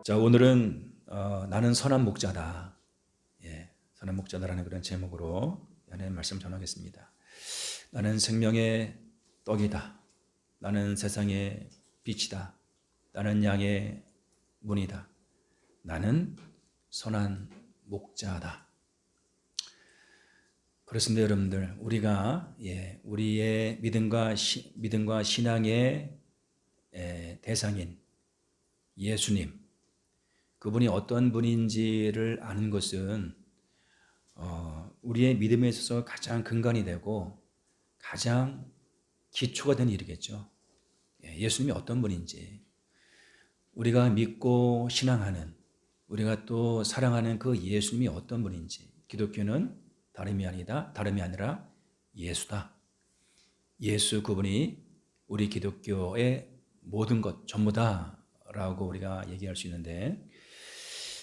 자, 오늘은 나는 선한 목자다. 선한 목자다라는 그런 제목으로 하나님의 말씀 전하겠습니다. 나는 생명의 떡이다. 나는 세상의 빛이다. 나는 양의 문이다. 나는 선한 목자다. 그렇습니다, 여러분들. 우리가 우리의 믿음과 신앙의 대상인 예수님, 그분이 어떤 분인지를 아는 것은 우리의 믿음에 있어서 가장 근간이 되고 가장 기초가 되는 일이겠죠. 예수님이 어떤 분인지, 우리가 믿고 신앙하는, 우리가 또 사랑하는 그 예수님이 어떤 분인지. 기독교는 다름이 아니라 예수다. 예수 그분이 우리 기독교의 모든 것 전부다 라고 우리가 얘기할 수 있는데,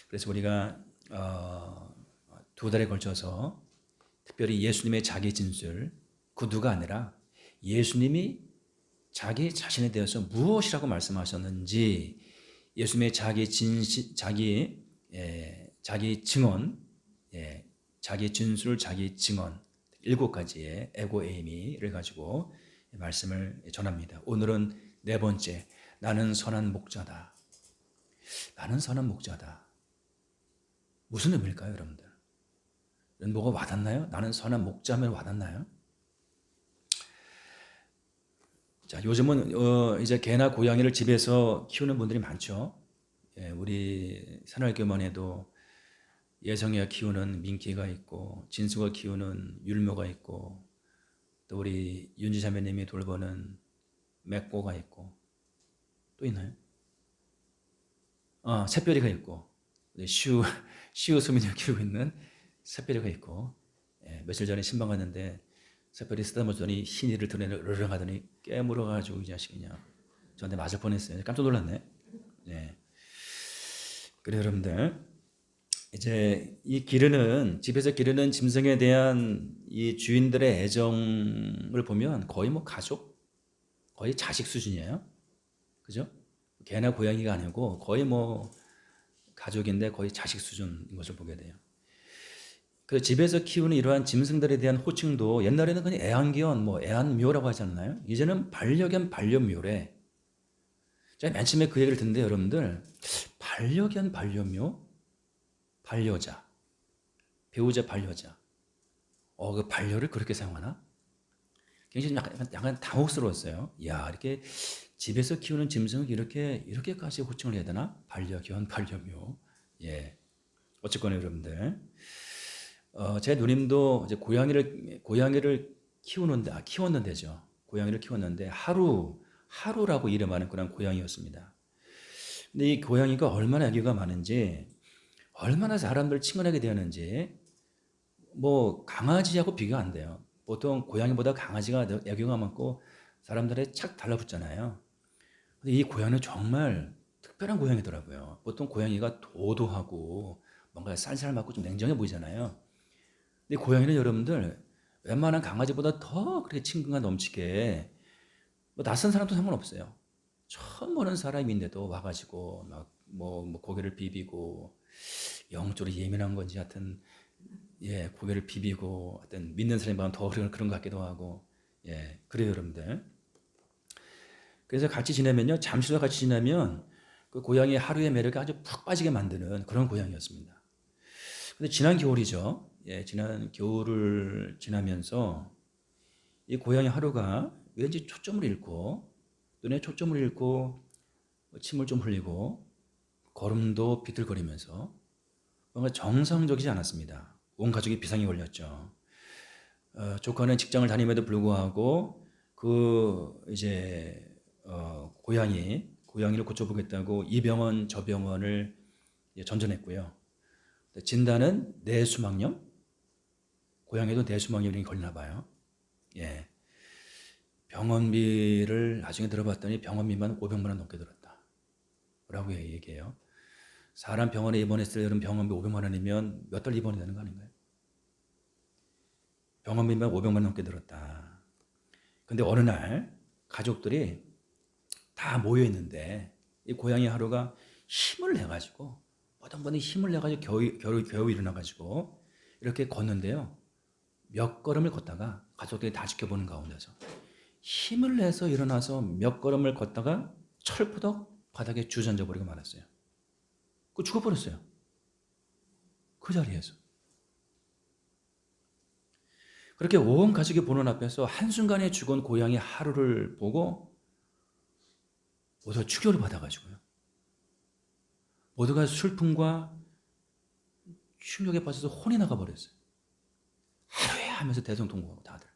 그래서 우리가 2달에 걸쳐서 특별히 예수님의 자기 진술, 그 누가 아니라 예수님이 자기 자신에 대해서 무엇이라고 말씀하셨는지, 예수님의 자기 증언, 자기 진술, 자기 증언 7가지의 에고 에이미를 가지고 말씀을 전합니다. 오늘은 4번째, 나는 선한 목자다. 나는 선한 목자다. 무슨 의미일까요, 여러분들? 뭐가 와닿나요? 나는 선한 목자면 와닿나요? 자, 요즘은 이제 개나 고양이를 집에서 키우는 분들이 많죠. 우리 산할교만 해도 예성이가 키우는 민키가 있고, 진수가 키우는 율무가 있고, 또 우리 윤지 자매님이 돌보는 맥고가 있고, 또 있나요? 새별이가 있고, 시우 수민이가 키우고 있는 새별이가 있고, 며칠 전에 신방 갔는데 새별이 쓰다보더니 흰이를 드러내 으르렁 하더니 깨물어가지고 이 자식이 그냥 저한테 맞을 뻔했어요. 깜짝 놀랐네. 그래, 여러분들, 이제 집에서 기르는 짐승에 대한 이 주인들의 애정을 보면 거의 뭐 가족, 거의 자식 수준이에요. 그죠? 개나 고양이가 아니고 거의 뭐 가족인데 거의 자식 수준인 것을 보게 돼요. 그 집에서 키우는 이러한 짐승들에 대한 호칭도 옛날에는 그냥 애완견, 애완묘라고 하지 않나요? 이제는 반려견, 반려묘래. 제가 맨 처음에 그 얘기를 듣는데, 여러분들, 반려견, 반려묘, 반려자, 배우자, 반려자. 그 반려를 그렇게 사용하나? 굉장히 약간 당혹스러웠어요. 야, 이렇게 집에서 키우는 짐승을 이렇게까지 호칭을 해야 되나? 반려견, 반려묘. 어쨌거나 여러분들, 제 누님도 이제 고양이를 키웠는데죠. 고양이를 키웠는데 하루라고 이름하는 그런 고양이였습니다. 근데 이 고양이가 얼마나 애교가 많은지, 얼마나 사람들 친근하게 대하는지, 강아지하고 비교가 안 돼요. 보통 고양이보다 강아지가 더 애교가 많고 사람들에 착 달라붙잖아요. 근데 이 고양이는 정말 특별한 고양이더라고요. 보통 고양이가 도도하고 뭔가 쌀쌀맞고 좀 냉정해 보이잖아요. 근데 고양이는 여러분들 웬만한 강아지보다 더 그렇게 친근감 넘치게, 낯선 사람도 상관없어요. 처음 보는 사람인데도 와가지고 고개를 비비고, 영적으로 예민한 건지 하여튼 고개를 비비고, 하여튼 믿는 사람이 보면 더 그런 것 같기도 하고, 그래요, 여러분들. 그래서 잠시라도 같이 지내면 그 고양이의 하루의 매력에 아주 푹 빠지게 만드는 그런 고양이였습니다. 근데 지난 겨울이죠. 지난 겨울을 지나면서 이 고양이 하루가 왠지 눈에 초점을 잃고, 침을 좀 흘리고, 걸음도 비틀거리면서 뭔가 정상적이지 않았습니다. 온 가족이 비상이 걸렸죠. 조카는 직장을 다님에도 불구하고 고양이를 고쳐보겠다고 이 병원 저 병원을 전전했고요. 진단은 뇌수막염, 고양이도 뇌수막염이 걸리나 봐요. 병원비를 나중에 들어봤더니 병원비만 500만 원 넘게 들었다 라고 얘기해요. 사람 병원에 입원했을 때 병원비 500만 원이면 몇 달 입원이 되는 거 아닌가요? 병원비만 500만 원 넘게 들었다. 근데 어느 날 가족들이 다 모여 있는데 이 고양이 하루가 힘을 내가지고 버덩버덩 힘을 내가지고 겨우 일어나가지고 이렇게 걷는데요. 몇 걸음을 걷다가 가족들이 다 지켜보는 가운데서 힘을 내서 일어나서 몇 걸음을 걷다가 철푸덕 바닥에 주저앉아 버리고 말았어요. 그 죽어버렸어요. 그 자리에서. 그렇게 온 가족이 보는 앞에서 한순간에 죽은 고양이 하루를 보고 모두가 충격을 받아가지고요. 모두가 슬픔과 충격에 빠져서 혼이 나가버렸어요. 하루에 하면서 대성통곡하고 다들.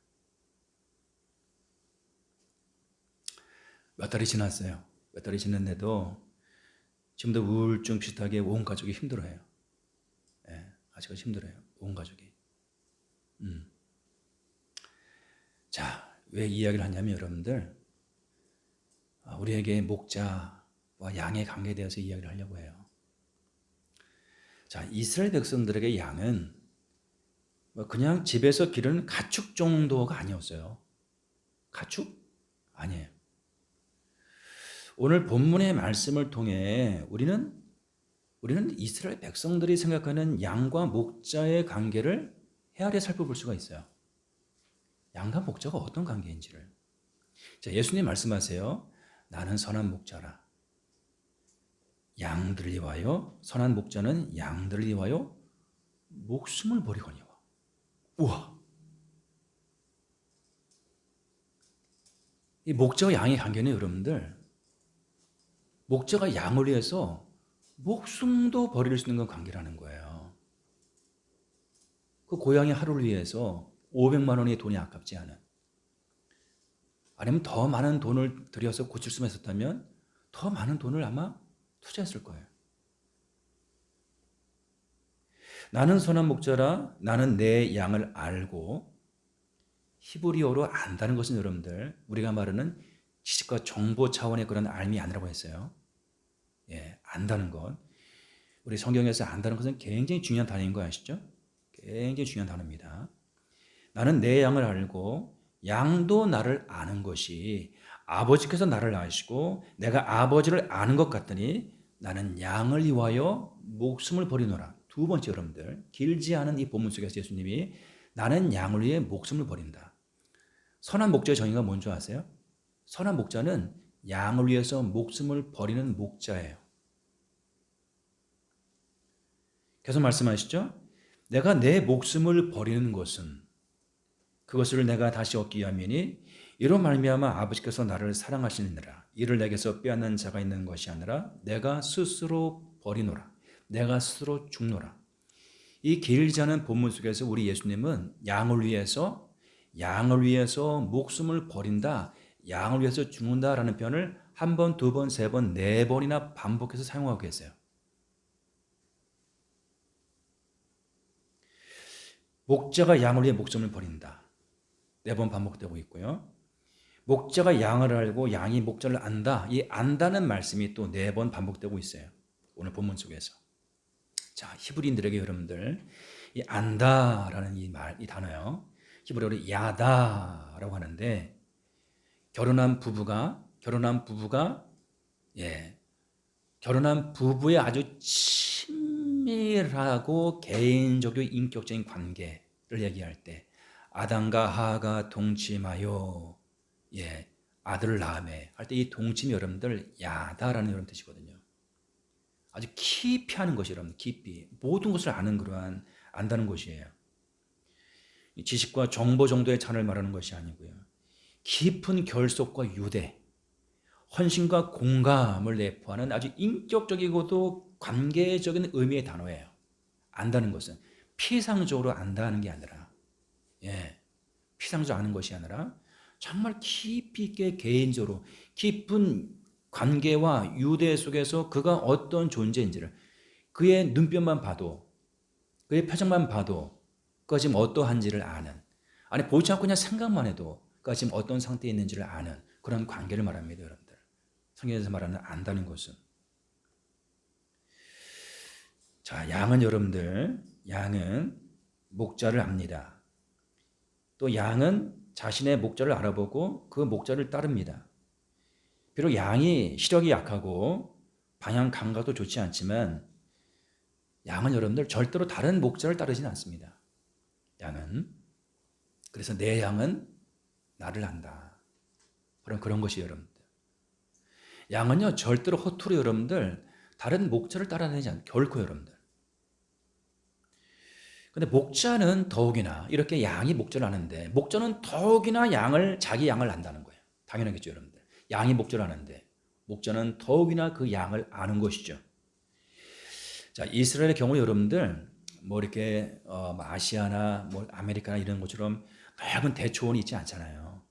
몇 달이 지났어요. 몇 달이 지났는데도 지금도 우울증 비슷하게 온 가족이 힘들어해요. 예, 아직까지 힘들어요. 온 가족이. 자, 왜 이 이야기를 하냐면 여러분들, 우리에게 목자와 양의 관계에 대해서 이야기를 하려고 해요. 자, 이스라엘 백성들에게 양은 그냥 집에서 기르는 가축 정도가 아니었어요. 가축? 아니에요. 오늘 본문의 말씀을 통해 우리는 이스라엘 백성들이 생각하는 양과 목자의 관계를 헤아려 살펴볼 수가 있어요. 양과 목자가 어떤 관계인지를. 자, 예수님 말씀하세요. 나는 선한 목자라. 양들을 위하여, 선한 목자는 양들을 위하여 목숨을 버리거니와. 우와. 이 목자와 양의 관계는 여러분들, 목자가 양을 위해서 목숨도 버릴 수 있는 건 관계라는 거예요. 그 고양이 하루를 위해서 500만 원의 돈이 아깝지 않은, 아니면 더 많은 돈을 들여서 고칠 수만 있었다면 더 많은 돈을 아마 투자했을 거예요. 나는 선한 목자라. 나는 내 양을 알고. 히브리어로 안다는 것은 여러분들, 우리가 말하는 지식과 정보 차원의 그런 알미 아니라고 했어요. 예, 안다는 것. 우리 성경에서 안다는 것은 굉장히 중요한 단어인 거 아시죠? 굉장히 중요한 단어입니다. 나는 내 양을 알고 양도 나를 아는 것이, 아버지께서 나를 아시고 내가 아버지를 아는 것 같더니 나는 양을 위하여 목숨을 버리노라. 두 번째 여러분들, 길지 않은 이 본문 속에서 예수님이 나는 양을 위해 목숨을 버린다. 선한 목자의 정의가 뭔지 아세요? 선한 목자는 양을 위해서 목숨을 버리는 목자예요. 계속 말씀하시죠? 내가 내 목숨을 버리는 것은 그것을 내가 다시 얻기 위함이니 이로 말미암아 아버지께서 나를 사랑하시느니라. 이를 내게서 빼앗는 자가 있는 것이 아니라 내가 스스로 버리노라. 내가 스스로 죽노라. 이 길지 않은 본문 속에서 우리 예수님은 양을 위해서 목숨을 버린다, 양을 위해서 죽는다라는 표현을 한 번, 두 번, 세 번, 네 번이나 반복해서 사용하고 계세요. 목자가 양을 위해 목숨을 버린다. 4번 반복되고 있고요. 목자가 양을 알고 양이 목자를 안다. 이 안다는 말씀이 또 4번 반복되고 있어요. 오늘 본문 속에서. 자, 히브리인들에게 여러분들, 이 안다라는 이 단어요. 히브리어로 야다라고 하는데, 결혼한 부부의 아주 친밀하고 개인적이고 인격적인 관계를 얘기할 때, 아담과 하가 동침하여 아들을 낳으매 할 때 이 동침이 여러분들 야다라는 이런 뜻이거든요. 아주 깊이 하는 것이 여러분, 깊이 모든 것을 아는 그러한 안다는 것이에요. 지식과 정보 정도의 차이를 말하는 것이 아니고요. 깊은 결속과 유대, 헌신과 공감을 내포하는 아주 인격적이고도 관계적인 의미의 단어예요. 안다는 것은 피상적으로 안다는 게 아니라, 피상적으로 아는 것이 아니라 정말 깊이 있게 개인적으로 깊은 관계와 유대 속에서 그가 어떤 존재인지를, 그의 눈빛만 봐도, 그의 표정만 봐도 그가 지금 어떠한지를 아는, 아니 보지 않고 그냥 생각만 해도 그가 지금 어떤 상태에 있는지를 아는 그런 관계를 말합니다. 여러분들, 성경에서 말하는 안다는 것은. 자, 양은 목자를 압니다. 또 양은 자신의 목자를 알아보고 그 목자를 따릅니다. 비록 양이 시력이 약하고 방향 감각도 좋지 않지만 양은 여러분들 절대로 다른 목자를 따르지는 않습니다. 양은. 그래서 내 양은 나를 안다. 그런 것이 여러분들. 양은요 절대로 허투루 여러분들 다른 목자를 따라다니지 않아요. 결코 여러분들. 근데 목자는 더욱이나 이렇게 양이 목자를 아는데 목자는 더욱이나 자기 양을 안다는 거예요. 당연하겠죠 여러분들. 양이 목자를 아는데 목자는 더욱이나 그 양을 아는 것이죠. 자, 이스라엘의 경우 여러분들 뭐 이렇게 아시아나 뭐 아메리카나 이런 것처럼 넓은 대초원이 있지 않잖아요.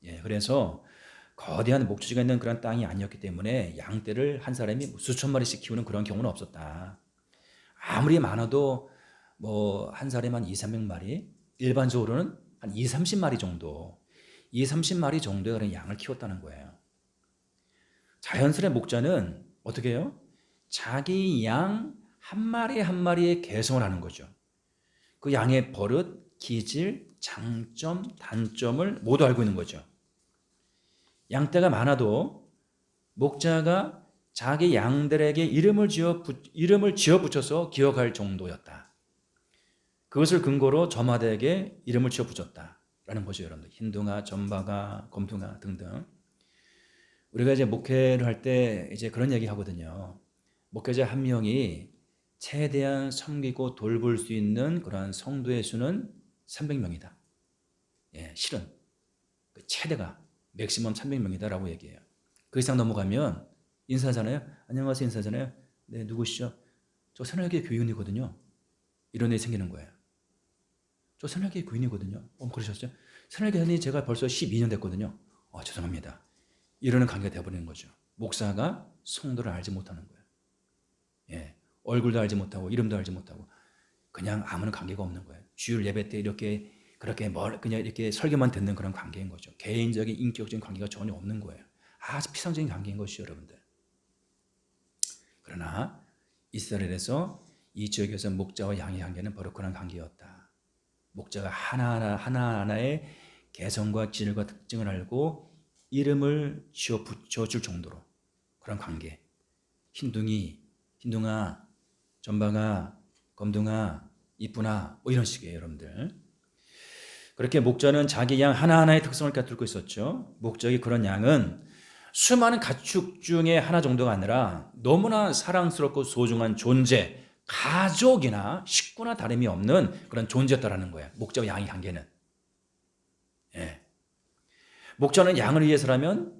예, 그래서 거대한 목초지가 있는 그런 땅이 아니었기 때문에 양떼를 한 사람이 수천 마리씩 키우는 그런 경우는 없었다. 아무리 많아도 뭐 한 사람이 한 2, 300마리, 일반적으로는 한 2, 30마리 정도, 2, 30마리 정도의 그런 양을 키웠다는 거예요. 자연스레 목자는 어떻게 해요? 자기 양 한 마리 한 마리의 개성을 하는 거죠. 그 양의 버릇, 기질, 장점, 단점을 모두 알고 있는 거죠. 양떼가 많아도 목자가 자기 양들에게 이름을 지어 붙여서 기억할 정도였다. 그것을 근거로 저마다에게 이름을 지어 붙였다라는 거죠, 여러분들. 흰둥아, 점바가, 검둥아 등등. 우리가 이제 목회를 할 때 이제 그런 얘기 하거든요. 목회자 한 명이 최대한 섬기고 돌볼 수 있는 그러한 성도의 수는 300명이다. 예, 실은 그 최대가 맥시멈 300명이다라고 얘기해요. 그 이상 넘어가면 인사하잖아요. 안녕하세요 인사하잖아요. 네, 누구시죠? 저 새날교회 교인이거든요. 이런 일이 생기는 거예요. 저 새날교회 교인이거든요. 그러셨죠? 새날교회는 제가 벌써 12년 됐거든요. 죄송합니다. 이러는 관계가 되어버리는 거죠. 목사가 성도를 알지 못하는 거예요. 예, 얼굴도 알지 못하고 이름도 알지 못하고 그냥 아무런 관계가 없는 거예요. 주일 예배 때 그렇게 그냥 이렇게 설교만 듣는 그런 관계인 거죠. 개인적인 인격적인 관계가 전혀 없는 거예요. 아주 피상적인 관계인 것이죠, 여러분들. 그러나 이스라엘에서 이 지역에서 목자와 양의 관계는 바로 그런 관계였다. 목자가 하나하나의 개성과 질과 특징을 알고 이름을 지어 붙여줄 정도로 그런 관계. 흰둥아, 점방아, 검둥아, 이쁘나 뭐 이런 식이에요, 여러분들. 그렇게 목자는 자기 양 하나하나의 특성을 갖추고 있었죠. 목적이 그런 양은 수많은 가축 중에 하나 정도가 아니라 너무나 사랑스럽고 소중한 존재, 가족이나 식구나 다름이 없는 그런 존재였다라는 거예요. 목자와 양의 관계는. 예. 목자는 양을 위해서라면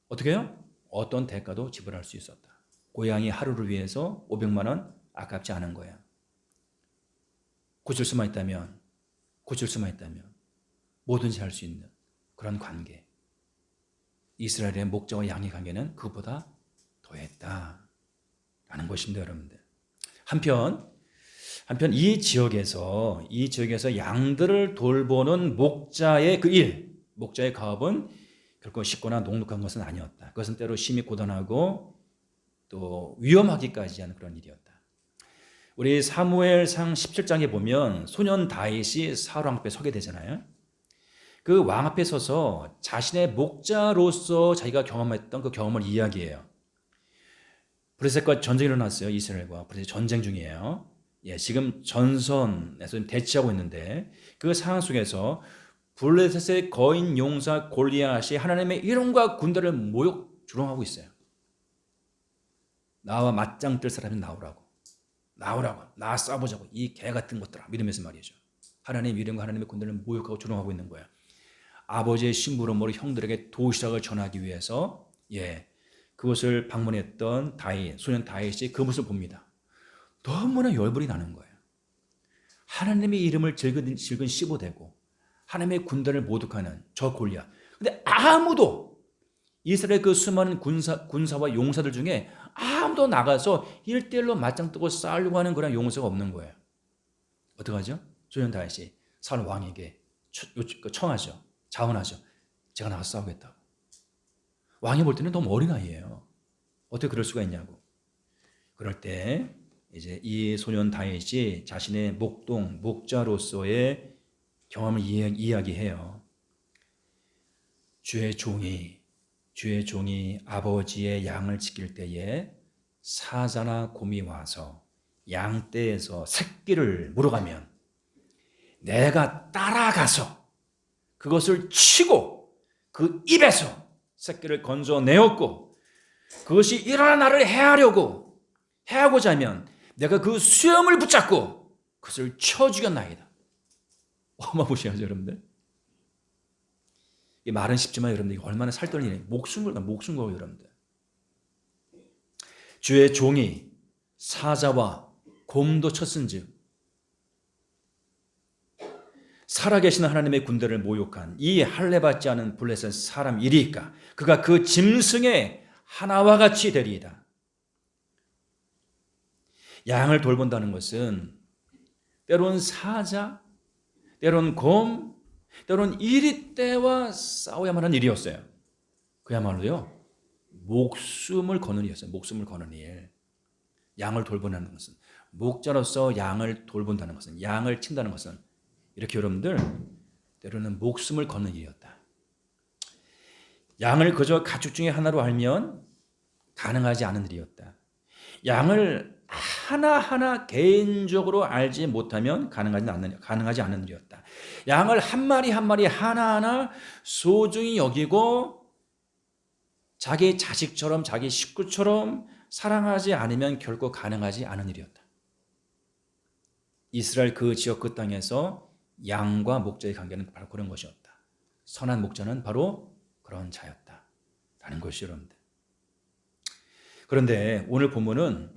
어떻게 해요? 어떤 대가도 지불할 수 있었다. 고양이 하루를 위해서 500만 원 아깝지 않은 거예요. 고칠 수만 있다면 뭐든지 할 수 있는 그런 관계. 이스라엘의 목자와 양의 관계는 그것보다 더했다라는 것입니다, 여러분들. 한편 이 지역에서 양들을 돌보는 목자의 목자의 가업은 결코 쉽거나 녹록한 것은 아니었다. 그것은 때로 심히 고단하고 또 위험하기까지 하는 그런 일이었다. 우리 사무엘상 17장에 보면 소년 다윗이 사울 왕 앞에 서게 되잖아요. 그 왕 앞에 서서 자신의 목자로서 자기가 경험했던 그 경험을 이야기해요. 브레셋과 전쟁이 일어났어요. 이스라엘과 브레셋 전쟁 중이에요. 예, 지금 전선에서 대치하고 있는데 그 상황 속에서 블레셋의 거인 용사 골리앗이 하나님의 이름과 군대를 모욕 조롱하고 있어요. 나와 맞짱 뜰 사람이 나오라고 나 싸보자고 이 개 같은 것들아 이러면서 말이죠. 하나님의 이름과 하나님의 군대를 모욕하고 조롱하고 있는 거예요. 아버지의 심부름으로 형들에게 도시락을 전하기 위해서 그것을 방문했던 소년 다윗이 그 모습을 봅니다. 너무나 열불이 나는 거예요. 하나님의 이름을 질근 씹어대고 하나님의 군대를 모독하는 저 골리앗. 근데 아무도 이스라엘 그 수많은 군사와 용사들 중에 아무도 나가서 1대1로 맞짱 뜨고 싸우려고 하는 그런 용사가 없는 거예요. 어떡하죠? 소년 다윗이 사울 왕에게 청하죠. 자원하죠. 제가 나가서 싸우겠다고. 왕이 볼 때는 너무 어린아이예요. 어떻게 그럴 수가 있냐고. 그럴 때 이제 이 소년 다윗이 자신의 목자로서의 경험을 이야기해요. 주의 종이 아버지의 양을 지킬 때에 사자나 곰이 와서 양떼에서 새끼를 물어가면 내가 따라가서 그것을 치고 그 입에서 새끼를 건져내었고 그것이 일어나 나를 해하고자 하면 내가 그 수염을 붙잡고 그것을 쳐 죽였나이다. 어마무시하죠, 여러분들. 이 말은 쉽지만 여러분들 얼마나 살떨리는 일이에요. 목숨 걸고 여러분들. 주의 종이 사자와 곰도 쳤은즉 살아계신 하나님의 군대를 모욕한 이 할례받지 않은 블레셋 사람 이리이까 그가 그 짐승의 하나와 같이 되리이다. 양을 돌본다는 것은 때론 사자, 때론 곰, 때론 이리떼와 싸워야만 하는 일이었어요. 그야말로요 목숨을 거는 일이었어요. 목숨을 거는 일. 양을 돌본다는 것은, 목자로서 양을 돌본다는 것은, 양을 친다는 것은 이렇게 여러분들 때로는 목숨을 거는 일이었다. 양을 그저 가축 중에 하나로 알면 가능하지 않은 일이었다. 양을 하나하나 개인적으로 알지 못하면 가능하지 않은 일이었다. 양을 한 마리 한 마리 하나하나 소중히 여기고 자기 자식처럼 자기 식구처럼 사랑하지 않으면 결코 가능하지 않은 일이었다. 이스라엘 그 지역 그 땅에서 양과 목자의 관계는 바로 그런 것이었다. 선한 목자는 바로 그런 자였다라는 것이 여러분들. 그런데 오늘 본문은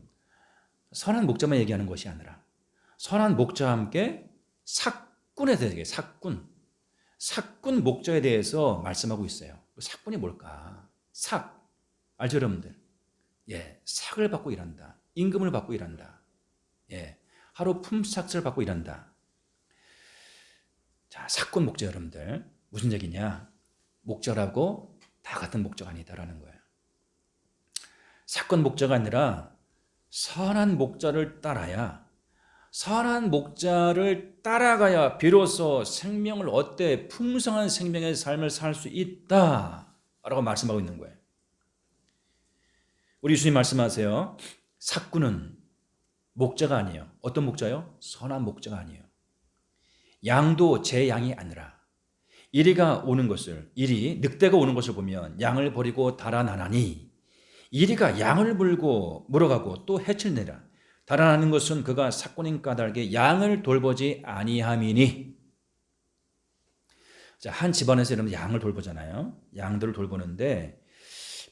선한 목자만 얘기하는 것이 아니라 선한 목자와 함께 삭군에 대해서 삭군 목자에 대해서 말씀하고 있어요. 삭군이 뭘까? 삭 알죠 여러분들? 예, 삭을 받고 일한다. 임금을 받고 일한다. 예, 하루 품삯을 받고 일한다. 자, 삭군 목자 여러분들 무슨 얘기냐? 목자라고 다 같은 목자가 아니다라는 거예요. 삭군 목자가 아니라 선한 목자를 따라가야 비로소 생명을 얻되 풍성한 생명의 삶을 살 수 있다라고 말씀하고 있는 거예요. 우리 예수님 말씀하세요. 삭군은 목자가 아니에요. 어떤 목자요? 선한 목자가 아니에요. 양도 제 양이 아니라 이리가 늑대가 오는 것을 보면 양을 버리고 달아나나니 이리가 양을 물어가고 또 해칠내라. 달아나는 것은 그가 삭군인 까닭에 양을 돌보지 아니함이니. 자, 한 집안에서 여러분 양을 돌보잖아요. 양들을 돌보는데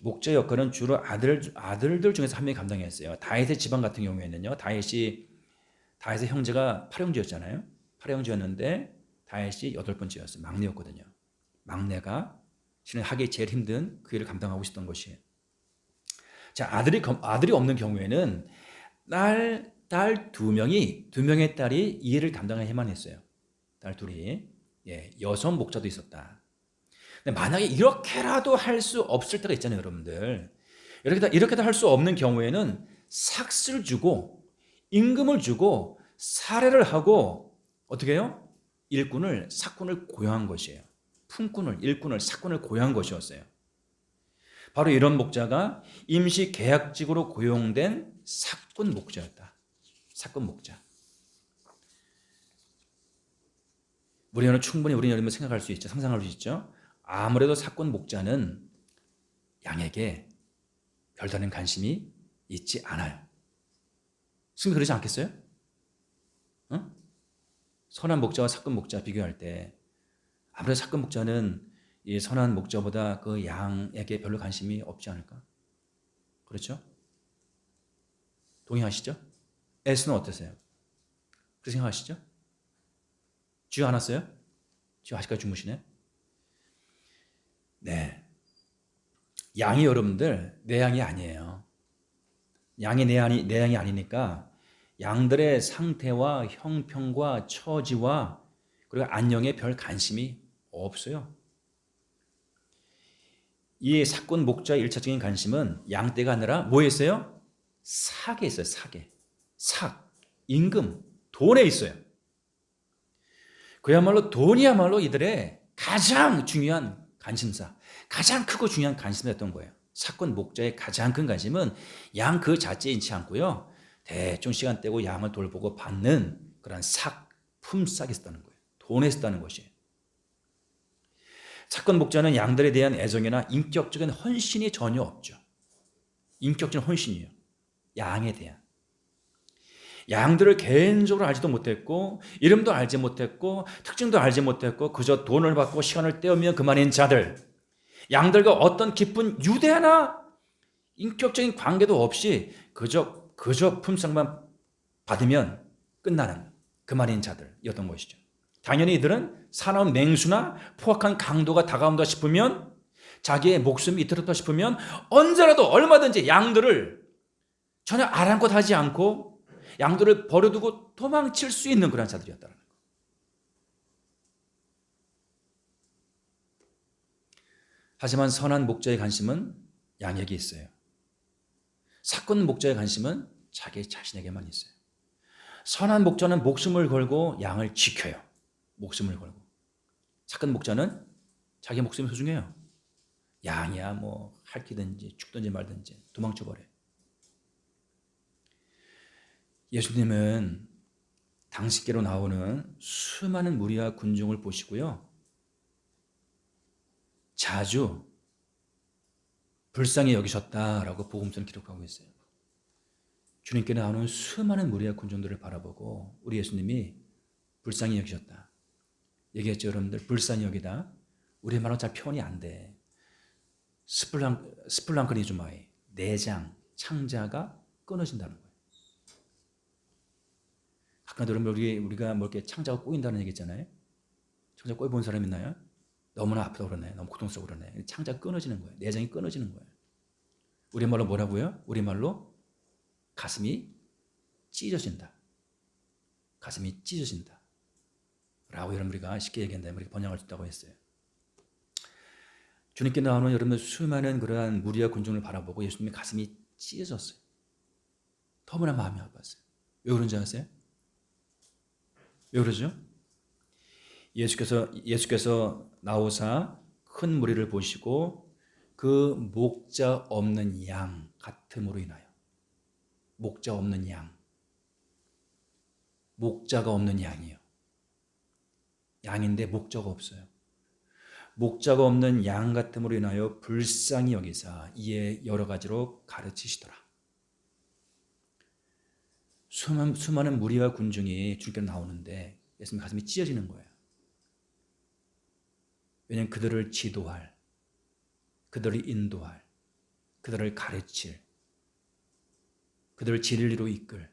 목자 역할은 주로 아들들 중에서 한 명이 감당했어요. 다윗의 집안 같은 경우에는요. 다윗의 형제가 8형제였잖아요. 8형제였는데 다윗이 8번째였어요. 막내였거든요. 막내가 실은 하기 제일 힘든 그 일을 감당하고 있었던 것이에요. 자, 아들이 없는 경우에는 딸 두 명의 딸이 이 일을 감당해야만 했어요. 딸 둘이. 예, 여성 목자도 있었다. 근데 만약에 이렇게라도 할 수 없을 때가 있잖아요, 여러분들. 이렇게도 할 수 없는 경우에는 삭스를 주고 임금을 주고 살해를 하고 어떻게 해요? 삭군을 고용한 것이에요. 일꾼을 삭군을 고용한 것이었어요. 바로 이런 목자가 임시 계약직으로 고용된 삭군 목자였다. 삭군 목자. 우리는 충분히 생각할 수 있죠. 상상할 수 있죠. 아무래도 삭군 목자는 양에게 별다른 관심이 있지 않아요. 지금 그러지 않겠어요? 응? 선한 목자와 삭군 목자 비교할 때 아무래도 삭군 목자는 이 선한 목자보다 그 양에게 별로 관심이 없지 않을까? 그렇죠? 동의하시죠? 에스는 어떠세요? 그렇게 생각하시죠? 쥐어 안았어요? 쥐어 아직까지 주무시네? 네. 양이 여러분들 내 양이 아니에요. 양이 내 양이 아니니까 양들의 상태와 형편과 처지와 그리고 안녕에 별 관심이 없어요. 이 삭군 목자의 1차적인 관심은 양떼가 아니라 뭐에 있어요? 삭에 있어요. 삭, 임금, 돈에 있어요. 돈이야말로 이들의 가장 중요한 관심사, 가장 크고 중요한 관심사였던 거예요. 사건 목자의 가장 큰 관심은 양 그 자체에 있지 않고요. 대충 시간 떼고 양을 돌보고 받는 그런 품삯이 있다는 거예요. 돈에 있다는 것이에요. 사건 목자는 양들에 대한 애정이나 인격적인 헌신이 전혀 없죠. 인격적인 헌신이에요. 양에 대한. 양들을 개인적으로 알지도 못했고 이름도 알지 못했고 특징도 알지 못했고 그저 돈을 받고 시간을 때우면 그만인 자들, 양들과 어떤 깊은 유대나 인격적인 관계도 없이 그저 품삯만 받으면 끝나는 그만인 자들이었던 것이죠. 당연히 이들은 사나운 맹수나 포악한 강도가 다가온다 싶으면, 자기의 목숨이 이틀었다 싶으면 언제라도 얼마든지 양들을 전혀 아랑곳하지 않고 양들을 버려두고 도망칠 수 있는 그런 자들이었다는 거예요. 하지만 선한 목자의 관심은 양에게 있어요. 사건 목자의 관심은 자기 자신에게만 있어요. 선한 목자는 목숨을 걸고 양을 지켜요. 목숨을 걸고. 사건 목자는 자기 목숨이 소중해요. 양이야 뭐 핥히든지 죽든지 말든지 도망쳐버려요. 예수님은 당시께로 나오는 수많은 무리와 군중을 보시고요, 자주 불쌍히 여기셨다라고 복음서는 기록하고 있어요. 주님께 나오는 수많은 무리와 군중들을 바라보고 우리 예수님이 불쌍히 여기셨다 얘기했죠. 여러분들, 불쌍히 여기다 우리 말로 잘 표현이 안 돼. 스플랑크니즈마이, 내장, 창자가 끊어진다는 거예요. 아까도 여러분 우리가 뭐 이렇게 창자가 꼬인다는 얘기 있잖아요. 창자 꼬여 본 사람 있나요? 너무나 아프다 그러네. 너무 고통스러워 그러네. 창자가 끊어지는 거예요. 내장이 끊어지는 거예요. 우리말로 뭐라고요? 우리말로 가슴이 찢어진다. 가슴이 찢어진다. 라고 여러분 우리가 쉽게 얘기한다면 우리가 번역할 수 있다고 했어요. 주님께 나오는 여러분들 수많은 그러한 무리와 군중을 바라보고 예수님의 가슴이 찢어졌어요. 너무나 마음이 아팠어요. 왜 그런지 아세요? 왜 그러죠? 예수께서 나오사 큰 무리를 보시고 그 목자 없는 양 같음으로 인하여, 목자 없는 양, 목자가 없는 양이요. 양인데 목자가 없어요. 목자가 없는 양 같음으로 인하여 불쌍히 여기사 이에 여러 가지로 가르치시더라. 수많은 무리와 군중이 주님께 나오는데 예수님 가슴이 찢어지는 거예요. 왜냐하면 그들을 지도할, 그들을 인도할, 그들을 가르칠, 그들을 진리로 이끌,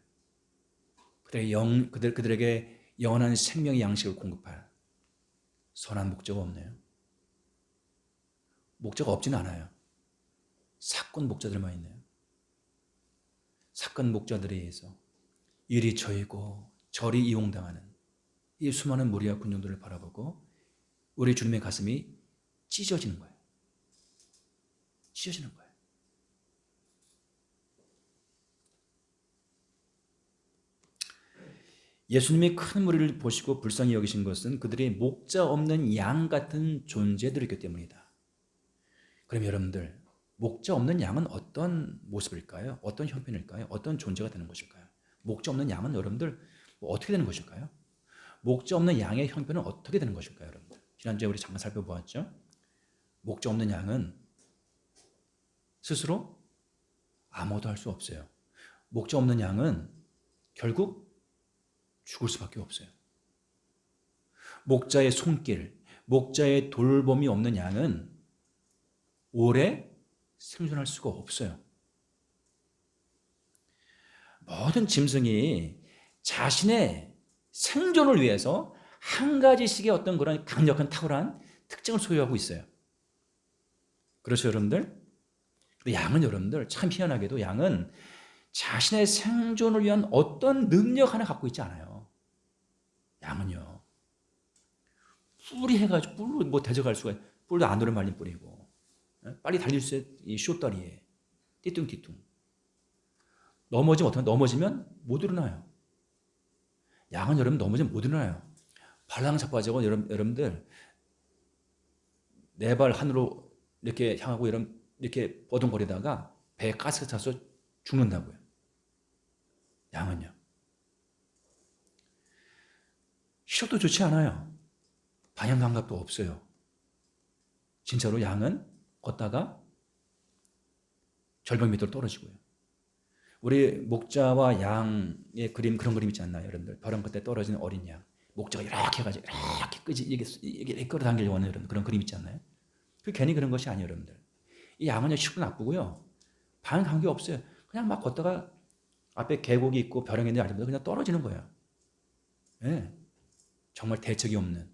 그들에게 영원한 생명의 양식을 공급할 선한 목자가 없네요. 목자가 없지는 않아요. 사건 목자들만 있네요. 사건 목자들에 의해서 이리 저이고 저리 이용당하는 이 수많은 무리와 군중들을 바라보고 우리 주님의 가슴이 찢어지는 거예요. 찢어지는 거예요. 예수님이 큰 무리를 보시고 불쌍히 여기신 것은 그들이 목자 없는 양 같은 존재들이기 때문이다. 그럼 여러분들, 목자 없는 양은 어떤 모습일까요? 어떤 형편일까요? 어떤 존재가 되는 것일까요? 목자 없는 양은 여러분들 어떻게 되는 것일까요? 목자 없는 양의 형편은 어떻게 되는 것일까요, 여러분들? 지난주에 우리 잠깐 살펴보았죠? 목자 없는 양은 스스로 아무것도 할 수 없어요. 목자 없는 양은 결국 죽을 수밖에 없어요. 목자의 손길, 목자의 돌봄이 없는 양은 오래 생존할 수가 없어요. 모든 짐승이 자신의 생존을 위해서 한 가지씩의 어떤 그런 강력한 탁월한 특징을 소유하고 있어요. 그렇죠, 여러분들? 양은 여러분들 참 희한하게도 양은 자신의 생존을 위한 어떤 능력 하나 갖고 있지 않아요. 양은요, 뿔이 해가지고 뿔로 뭐 대적할 수가, 뿔도 안으로 말린 뿔이고, 빨리 달릴 수 있는 이 쇼다리에 띠뚱띠뚱. 넘어지면 못 일어나요. 양은 여러분 넘어지면 못 일어나요. 발랑 자빠지고 여러분들 네 발 하늘로 이렇게 향하고 여러분 이렇게 버둥거리다가 배에 가스가 차서 죽는다고요. 양은요. 시력도 좋지 않아요. 방향 감각도 없어요. 진짜로 양은 걷다가 절벽 밑으로 떨어지고요. 우리 목자와 양의 그림, 그런 그림 있지 않나요, 여러분들? 벼랑 끝에 떨어지는 어린 양. 목자가 이렇게 해가지고 이렇게 끄지, 이게 끌어당기려고 하는 그런 그림 있지 않나요? 그 괜히 그런 것이 아니에요, 여러분들. 이 양은요, 시력도 나쁘고요. 방향 감각이 없어요. 그냥 막 걷다가 앞에 계곡이 있고 벼랑이 있는데 알지도 그냥 떨어지는 거예요. 네. 정말 대책이 없는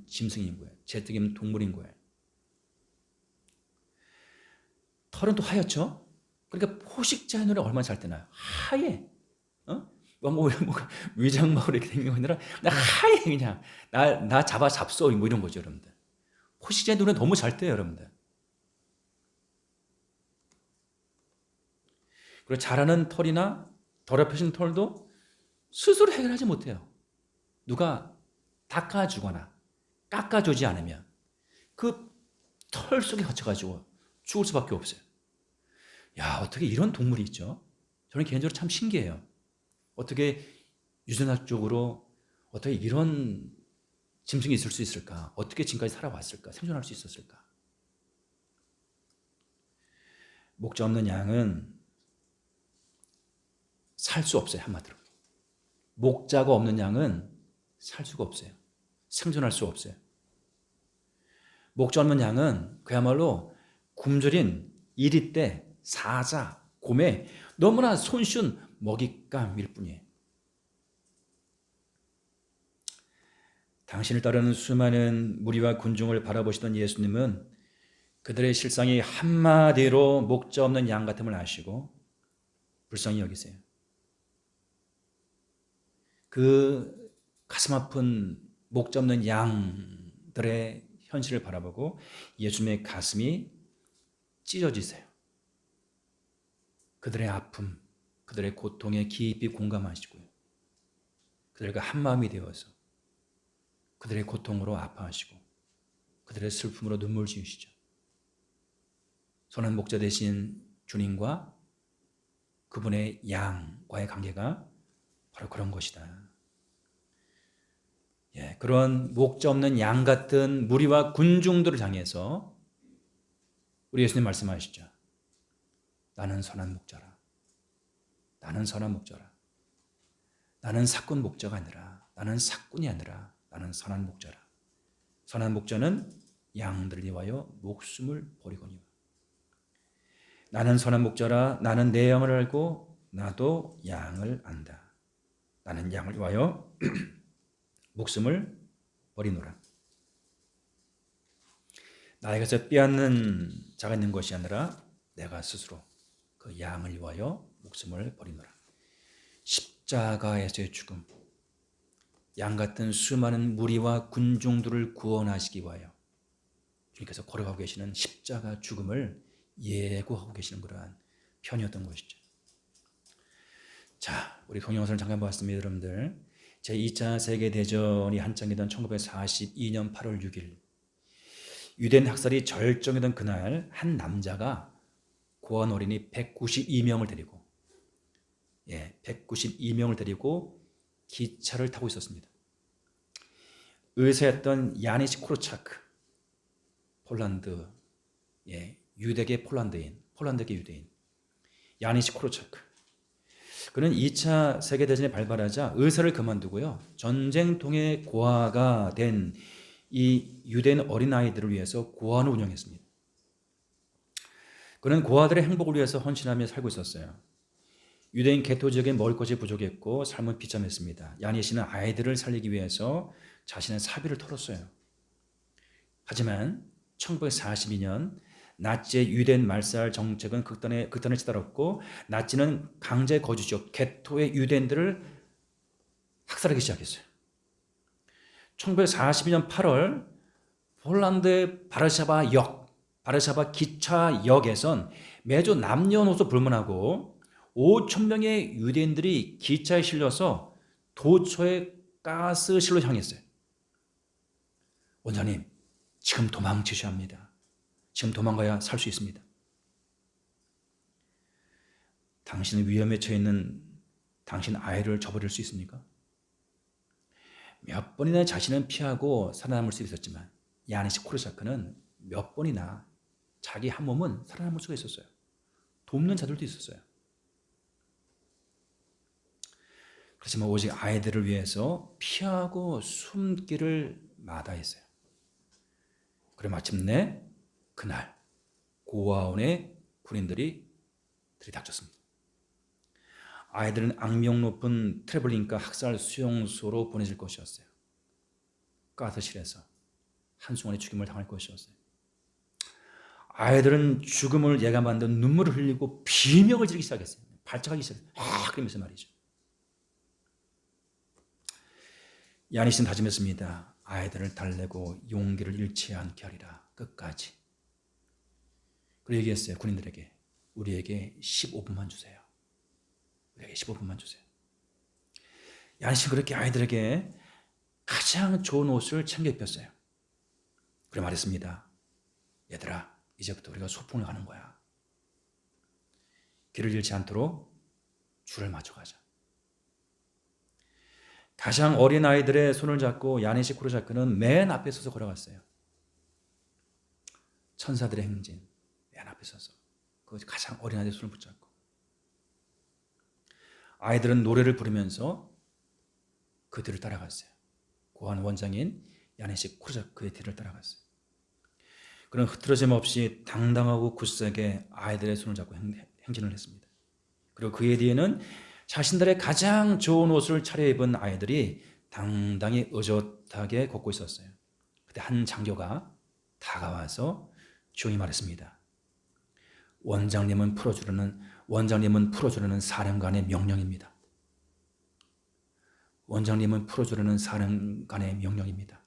짐승인 거예요. 대책이 없는 동물인 거예요. 털은 또 하얗죠? 그러니까 포식자의 눈에 얼마나 잘 뜨나요? 하얘. 뭐 위장막으로 이렇게 생긴 게 아니라 나 하얘 그냥. 나 잡았어 뭐 이런 거죠, 여러분들. 포식자의 눈에 너무 잘 떠요, 여러분들. 그리고 자라는 털이나 더럽혀진 털도 스스로 해결하지 못해요. 누가 닦아주거나 깎아주지 않으면 그 털 속에 갇혀가지고 죽을 수밖에 없어요. 야, 어떻게 이런 동물이 있죠? 저는 개인적으로 참 신기해요. 어떻게 유전학적으로 어떻게 이런 짐승이 있을 수 있을까? 어떻게 지금까지 살아왔을까? 생존할 수 있었을까? 목자 없는 양은 살 수 없어요, 한마디로. 목자가 없는 양은 살 수가 없어요. 생존할 수 없어요. 목자 없는 양은 그야말로 굶주린 이리떼, 사자, 곰에 너무나 손쉬운 먹잇감일 뿐이에요. 당신을 따르는 수많은 무리와 군중을 바라보시던 예수님은 그들의 실상이 한마디로 목자 없는 양 같음을 아시고 불쌍히 여기세요. 그 가슴 아픈 목자 없는 양들의 현실을 바라보고 예수님의 가슴이 찢어지세요. 그들의 아픔, 그들의 고통에 깊이 공감하시고요. 그들과 한마음이 되어서 그들의 고통으로 아파하시고 그들의 슬픔으로 눈물 지으시죠. 선한 목자 되신 주님과 그분의 양과의 관계가 바로 그런 것이다. 그런 목자 없는 양 같은 무리와 군중들을 향해서 우리 예수님 말씀하시죠. 나는 선한 목자라. 나는 선한 목자라. 나는 사꾼 목자가 아니라, 나는 사꾼이 아니라 나는 선한 목자라. 선한 목자는 양들을 위하여 목숨을 버리거니와. 나는 선한 목자라. 나는 내 양을 알고 나도 양을 안다. 나는 양을 위하여 목숨을 버리노라. 나에게서 빼앗는 자가 있는 것이 아니라 내가 스스로 그 양을 위하여 목숨을 버리노라. 십자가에서의 죽음, 양 같은 수많은 무리와 군중들을 구원하시기 위하여 주님께서 걸어가고 계시는 십자가 죽음을 예고하고 계시는 그러한 편이었던 것이죠. 자, 우리 동영상을 잠깐 봤습니다, 여러분들. 제2차 세계대전이 한창이던 1942년 8월 6일 유대인 학살이 절정이던 그날 한 남자가 고아원 어린이 192명을 데리고 192명을 데리고 기차를 타고 있었습니다. 의사였던 야니시 코르차크, 폴란드 유대계 폴란드계 유대인 야니시 코르차크. 그는 2차 세계대전에 발발하자 의사를 그만두고요. 전쟁통의 고아가 된 이 유대인 어린아이들을 위해서 고아원을 운영했습니다. 그는 고아들의 행복을 위해서 헌신하며 살고 있었어요. 유대인 게토 지역에 먹을 것이 부족했고 삶은 비참했습니다. 야니 씨는 아이들을 살리기 위해서 자신의 사비를 털었어요. 하지만 1942년 나치의 유대인 말살 정책은 극단에 치달았고 나치는 강제 거주지역 게토의 유대인들을 학살하기 시작했어요. 1942년 8월 폴란드의 바르샤바 기차역에선 매주 남녀노소 불문하고 5,000명의 유대인들이 기차에 실려서 도처의 가스실로 향했어요. 원장님, 지금 도망치셔야 합니다. 지금 도망가야 살 수 있습니다. 당신은 위험에 처해 있는 당신 아이를 저버릴 수 있습니까? 몇 번이나 자신은 피하고 살아남을 수 있었지만 야니시 코르사크는 몇 번이나 자기 한 몸은 살아남을 수가 있었어요. 돕는 자들도 있었어요. 그렇지만 오직 아이들을 위해서 피하고 숨기를 마다했어요. 그리고 마침내 그날 고아원의 군인들이 들이닥쳤습니다. 아이들은 악명 높은 트레블링카 학살 수용소로 보내질 것이었어요. 가스실에서 한순간에 죽임을 당할 것이었어요. 아이들은 죽음을 예감한 듯 눈물을 흘리고 비명을 지르기 시작했어요. 발작하기 시작했어요. 그러면서 말이죠. 야니시는 다짐했습니다. 아이들을 달래고 용기를 잃지 않게 하리라. 끝까지. 그리고 얘기했어요. 군인들에게. 우리에게 15분만 주세요. 우리에게 15분만 주세요. 야니시는 그렇게 아이들에게 가장 좋은 옷을 챙겨 입혔어요. 그래 말했습니다. 얘들아, 이제부터 우리가 소풍을 가는 거야. 길을 잃지 않도록 줄을 맞춰가자. 가장 어린 아이들의 손을 잡고 야니시 코르사크는 맨 앞에 서서 걸어갔어요. 천사들의 행진, 맨 앞에 서서 그 가장 어린 아이들의 손을 붙잡고 아이들은 노래를 부르면서 그 뒤를 따라갔어요. 고아원 원장인 야니시 코르사크의 뒤를 따라갔어요. 그는 흐트러짐 없이 당당하고 굳세게 아이들의 손을 잡고 행진을 했습니다. 그리고 그의 뒤에는 자신들의 가장 좋은 옷을 차려입은 아이들이 당당히 의젓하게 걷고 있었어요. 그때 한 장교가 다가와서 조용히 말했습니다. 원장님은 풀어주려는 사령관의 명령입니다. 원장님은 풀어주려는 사령관의 명령입니다.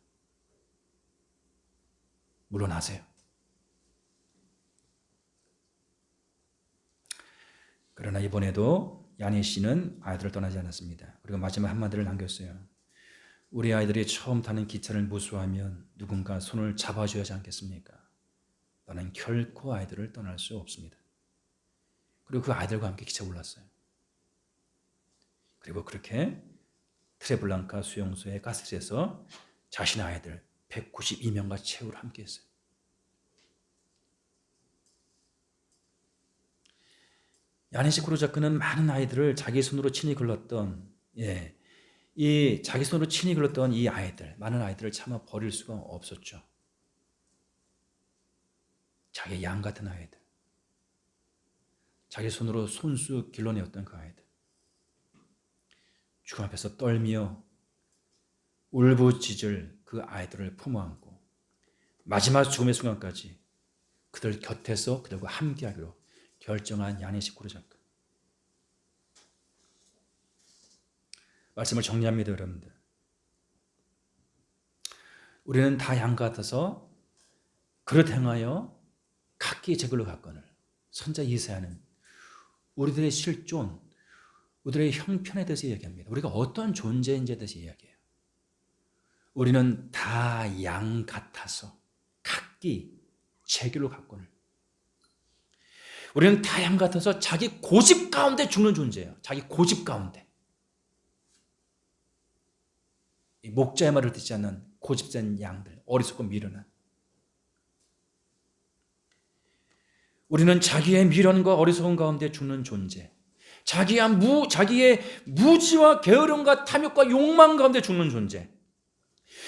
물러나세요. 그러나 이번에도 야니시는 아이들을 떠나지 않았습니다. 그리고 마지막 한마디를 남겼어요. 우리 아이들이 처음 타는 기차를 무수하면 누군가 손을 잡아줘야 하지 않겠습니까? 나는 결코 아이들을 떠날 수 없습니다. 그리고 그 아이들과 함께 기차에 올랐어요. 그리고 그렇게 트레블랑카 수용소의 가스실에서 자신의 아이들 192명과 최후를 함께했어요. 야니시 코르사크는 많은 아이들을 자기 손으로 친히 길렀던 이 아이들, 많은 아이들을 차마 버릴 수가 없었죠. 자기 양 같은 아이들, 자기 손으로 손수 길러내었던 그 아이들, 죽음 앞에서 떨며 울부짖을 그 아이들을 품어안고 마지막 죽음의 순간까지 그들 곁에서 그들과 함께하기로 결정한 야니시 코르사크. 말씀을 정리합니다, 여러분들. 우리는 다 양 같아서 그릇 행하여 각기 제 길로 갔거늘 선자 이사야는 우리들의 실존, 우리들의 형편에 대해서 이야기합니다. 우리가 어떤 존재인지에 대해서 이야기해요. 우리는 다 양 같아서 각기 제 길로 갔거늘 우리는 다 양 같아서 자기 고집 가운데 죽는 존재예요. 자기 고집 가운데. 이 목자의 말을 듣지 않는 고집센 양들, 어리석고 미련한. 우리는 자기의 미련과 어리석음 가운데 죽는 존재. 자기의 무지와 게으름과 탐욕과 욕망 가운데 죽는 존재.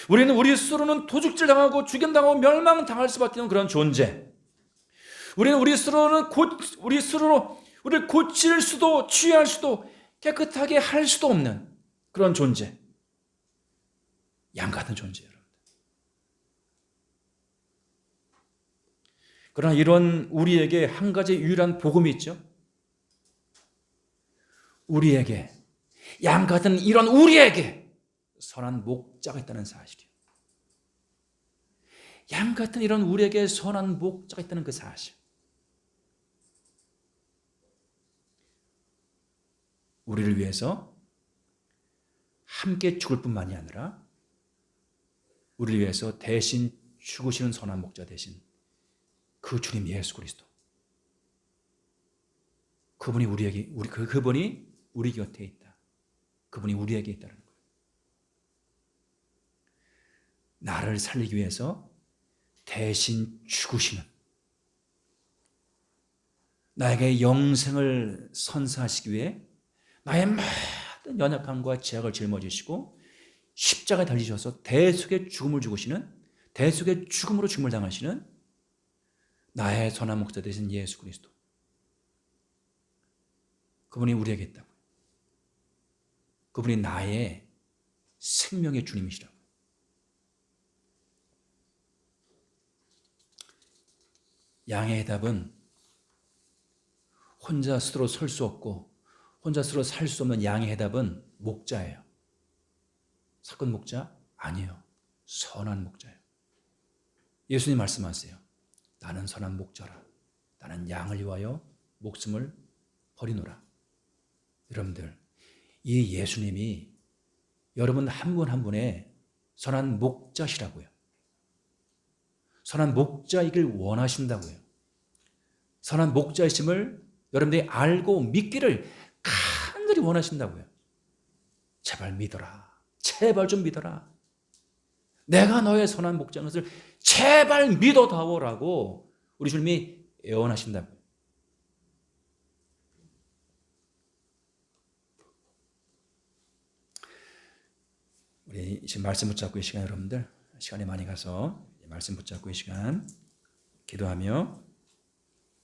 우리는 우리 스스로는 도둑질 당하고 죽임당하고 멸망당할 수밖에 없는 그런 존재. 우리는 우리 스스로를 고칠 수도 취할 수도 깨끗하게 할 수도 없는 그런 존재. 양 같은 존재예요. 그러나 이런 우리에게 한 가지 유일한 복음이 있죠. 우리에게, 양 같은 이런 우리에게 선한 목자가 있다는 사실이에요. 양 같은 이런 우리에게 선한 목자가 있다는 그 사실. 우리를 위해서 함께 죽을 뿐만이 아니라 우리를 위해서 대신 죽으시는 선한 목자 대신 그 주님 예수 그리스도. 그분이 그분이 우리 곁에 있다. 그분이 우리에게 있다는 거예요. 나를 살리기 위해서 대신 죽으시는, 나에게 영생을 선사하시기 위해 나의 모든 연약함과 죄악을 짊어지시고 십자가에 달리셔서 대속의 죽음을 죽으시는, 대속의 죽음으로 죽음을 당하시는 나의 선한 목자 되신 예수 그리스도. 그분이 우리에게 있다고요. 그분이 나의 생명의 주님이시라고요. 양의 해답은 혼자 스스로 설 수 없고 혼자 스스로 살 수 없는 양의 해답은 목자예요. 사건 목자? 아니에요. 선한 목자예요. 예수님 말씀하세요. 나는 선한 목자라. 나는 양을 위하여 목숨을 버리노라. 여러분들, 이 예수님이 여러분 한 분 한 분의 선한 목자시라고요. 선한 목자이길 원하신다고요. 선한 목자이심을 여러분들이 알고 믿기를 간절히 원하신다고요. 제발 믿어라. 제발 좀 믿어라. 내가 너의 선한 목자인 것을 제발 믿어다오라고 우리 주님이 애원하신다고요. 우리 지금 말씀 붙잡고 이 시간, 여러분들 시간이 많이 가서 말씀 붙잡고 이 시간 기도하며